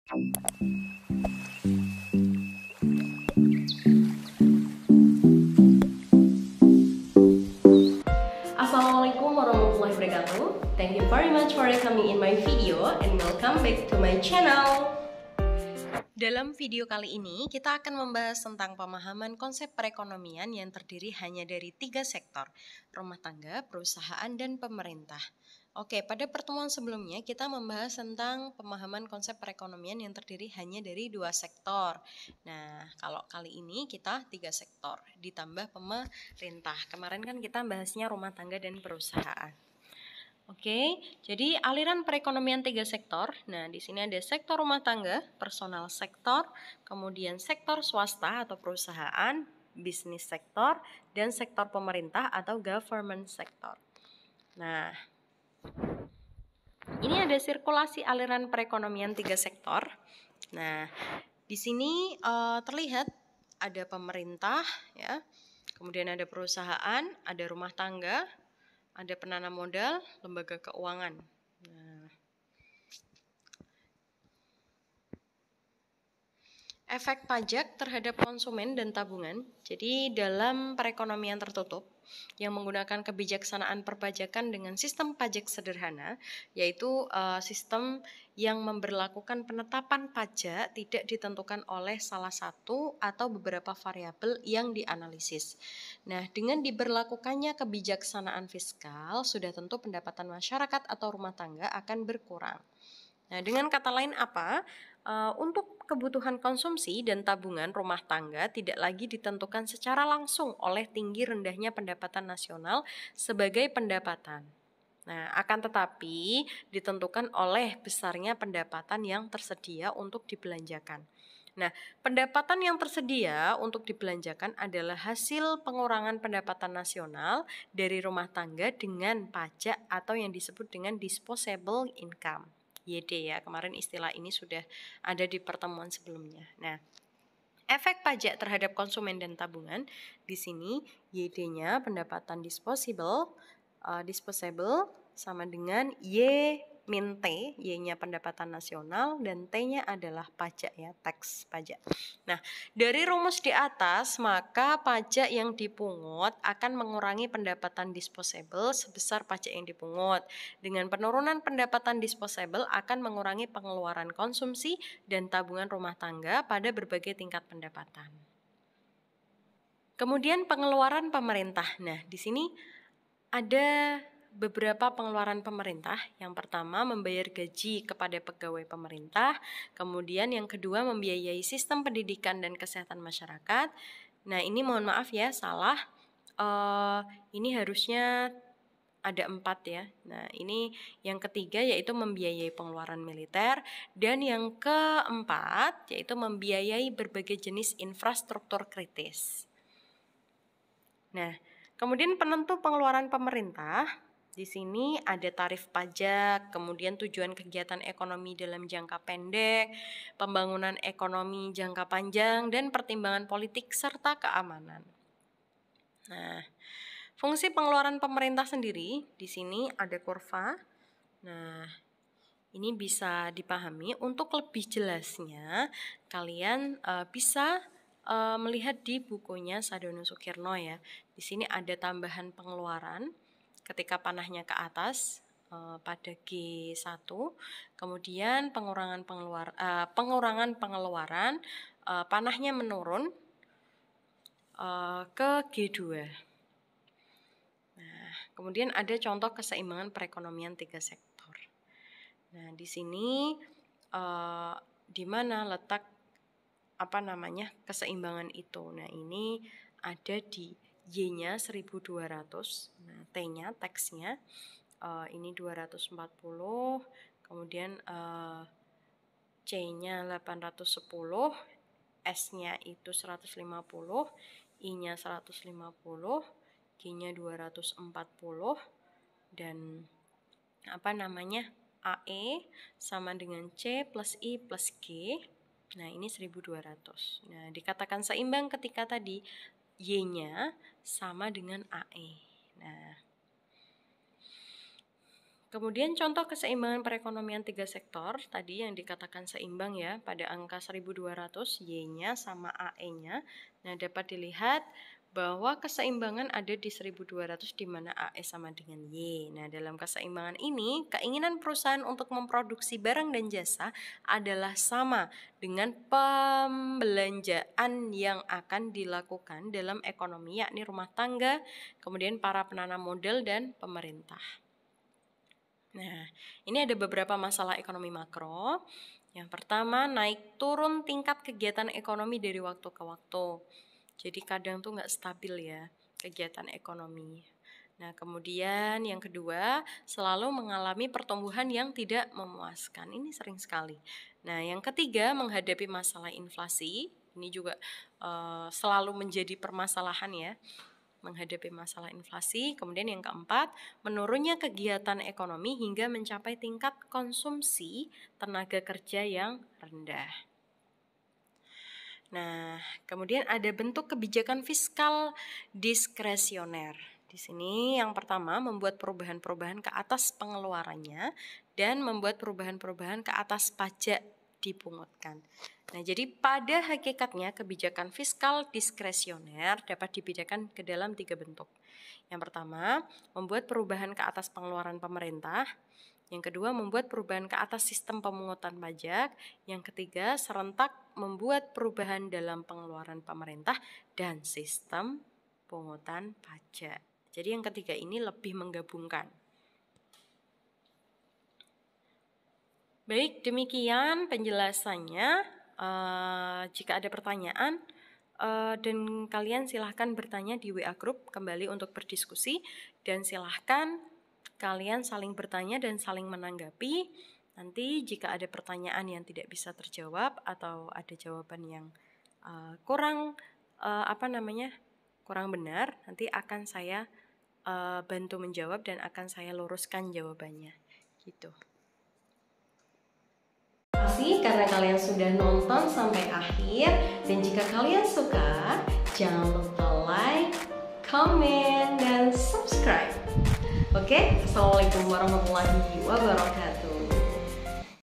Assalamualaikum warahmatullahi wabarakatuh. Thank you very much for coming in my video and welcome back to my channel. Dalam video kali ini kita akan membahas tentang pemahaman konsep perekonomian yang terdiri hanya dari 3 sektor, rumah tangga, perusahaan, dan pemerintah. Oke, pada pertemuan sebelumnya kita membahas tentang pemahaman konsep perekonomian yang terdiri hanya dari 2 sektor. Nah, kalau kali ini kita 3 sektor ditambah pemerintah. Kemarin kan kita bahasnya rumah tangga dan perusahaan. Oke, jadi aliran perekonomian 3 sektor. Nah, di sini ada sektor rumah tangga, personal sektor, kemudian sektor swasta atau perusahaan, bisnis sektor, dan sektor pemerintah atau government sektor. Nah, ini ada sirkulasi aliran perekonomian 3 sektor. Nah, di sini terlihat ada pemerintah, ya, kemudian ada perusahaan, ada rumah tangga, ada penanam modal, lembaga keuangan. Nah, efek pajak terhadap konsumen dan tabungan. Jadi dalam perekonomian tertutup yang menggunakan kebijaksanaan perpajakan dengan sistem pajak sederhana, yaitu sistem yang memberlakukan penetapan pajak tidak ditentukan oleh salah satu atau beberapa variabel yang dianalisis. Nah, dengan diberlakukannya kebijaksanaan fiskal, sudah tentu pendapatan masyarakat atau rumah tangga akan berkurang. Nah, dengan kata lain apa? Untuk kebutuhan konsumsi dan tabungan rumah tangga tidak lagi ditentukan secara langsung oleh tinggi rendahnya pendapatan nasional sebagai pendapatan. Nah, akan tetapi ditentukan oleh besarnya pendapatan yang tersedia untuk dibelanjakan. Nah, pendapatan yang tersedia untuk dibelanjakan adalah hasil pengurangan pendapatan nasional dari rumah tangga dengan pajak atau yang disebut dengan disposable income. YD ya, kemarin istilah ini sudah ada di pertemuan sebelumnya. Nah, efek pajak terhadap konsumen dan tabungan, di sini YD-nya pendapatan disposable sama dengan Y min T, Y-nya pendapatan nasional dan T-nya adalah pajak ya, tax pajak. Nah, dari rumus di atas maka pajak yang dipungut akan mengurangi pendapatan disposable sebesar pajak yang dipungut. Dengan penurunan pendapatan disposable akan mengurangi pengeluaran konsumsi dan tabungan rumah tangga pada berbagai tingkat pendapatan. Kemudian pengeluaran pemerintah. Nah, di sini ada beberapa pengeluaran pemerintah. Yang pertama membayar gaji kepada pegawai pemerintah, kemudian yang kedua membiayai sistem pendidikan dan kesehatan masyarakat. Nah, ini mohon maaf ya, salah. Ini harusnya ada 4 ya. Nah, ini yang ketiga yaitu membiayai pengeluaran militer, dan yang keempat yaitu membiayai berbagai jenis infrastruktur kritis. Nah, kemudian penentu pengeluaran pemerintah, di sini ada tarif pajak, kemudian tujuan kegiatan ekonomi dalam jangka pendek, pembangunan ekonomi jangka panjang, dan pertimbangan politik serta keamanan. Nah, fungsi pengeluaran pemerintah sendiri, di sini ada kurva. Nah, ini bisa dipahami. Untuk lebih jelasnya, kalian bisa melihat di bukunya Sadono Sukirno ya. Di sini ada tambahan pengeluaran ketika panahnya ke atas pada G1, kemudian pengurangan pengeluaran panahnya menurun ke G2. Nah, kemudian ada contoh keseimbangan perekonomian 3 sektor. Nah, di sini di mana letak keseimbangan itu. Nah, ini ada di Y-nya 1200, nah T-nya teksnya ini 240, kemudian C-nya 810, S-nya itu 150, I-nya 150, G-nya 240, dan AE sama dengan C plus I plus G. Nah, ini 1200. Nah, dikatakan seimbang ketika tadi Y-nya sama dengan AE. Nah, Kemudian contoh keseimbangan perekonomian 3 sektor tadi yang dikatakan seimbang ya pada angka 1200, Y-nya sama AE-nya. Nah, dapat dilihat bahwa keseimbangan ada di 1200 di mana AE sama dengan Y. Nah, dalam keseimbangan ini, keinginan perusahaan untuk memproduksi barang dan jasa adalah sama dengan pembelanjaan yang akan dilakukan dalam ekonomi, yakni rumah tangga, kemudian para penanam modal dan pemerintah. Nah, ini ada beberapa masalah ekonomi makro. Yang pertama, naik turun tingkat kegiatan ekonomi dari waktu ke waktu. Jadi kadang tuh nggak stabil ya kegiatan ekonomi. Nah, kemudian yang kedua, selalu mengalami pertumbuhan yang tidak memuaskan. Ini sering sekali. Nah, yang ketiga, menghadapi masalah inflasi. Ini juga selalu menjadi permasalahan ya, menghadapi masalah inflasi. Kemudian yang keempat, menurunnya kegiatan ekonomi hingga mencapai tingkat konsumsi tenaga kerja yang rendah. Nah, kemudian ada bentuk kebijakan fiskal diskresioner. Di sini yang pertama membuat perubahan-perubahan ke atas pengeluarannya dan membuat perubahan-perubahan ke atas pajak dipungutkan. Nah, jadi pada hakikatnya kebijakan fiskal diskresioner dapat dibedakan ke dalam 3 bentuk. Yang pertama, membuat perubahan ke atas pengeluaran pemerintah. Yang kedua, membuat perubahan ke atas sistem pemungutan pajak. Yang ketiga, serentak membuat perubahan dalam pengeluaran pemerintah dan sistem pungutan pajak. Jadi yang ketiga ini lebih menggabungkan. Baik, demikian penjelasannya. Jika ada pertanyaan dan kalian silahkan bertanya di WA Group kembali untuk berdiskusi, dan silahkan kalian saling bertanya dan saling menanggapi. Nanti jika ada pertanyaan yang tidak bisa terjawab atau ada jawaban yang kurang benar, nanti akan saya bantu menjawab dan akan saya luruskan jawabannya. Gitu. Terima kasih karena kalian sudah nonton sampai akhir, dan jika kalian suka, jangan lupa like, comment, dan subscribe. Oke, Assalamualaikum warahmatullahi wabarakatuh.